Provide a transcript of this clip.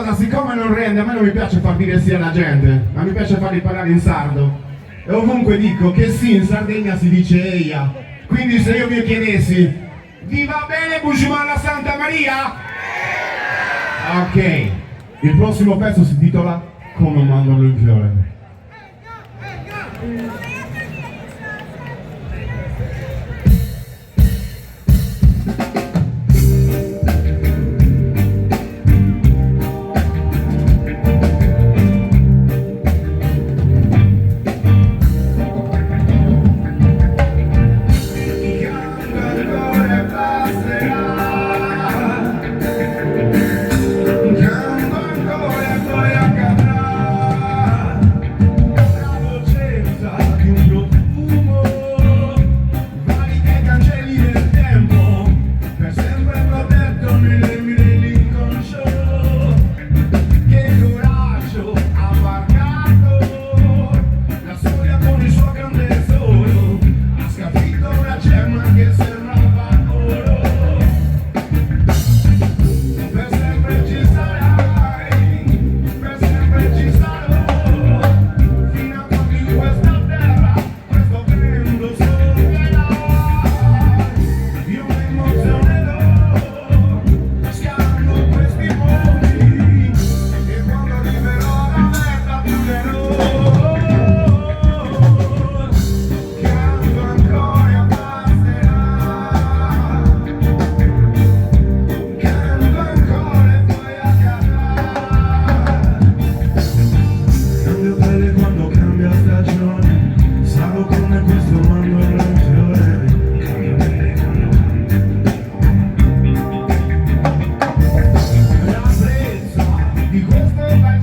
cosa, siccome non rende, a me non mi piace far dire sì alla gente, ma mi piace farli parlare in sardo. E ovunque dico che sì, in Sardegna si dice eia. Quindi se io vi chiedessi, vi va bene Bugimanna Santa Maria? Ok, il prossimo pezzo si intitola Come un mandorlo in fiore. Di questo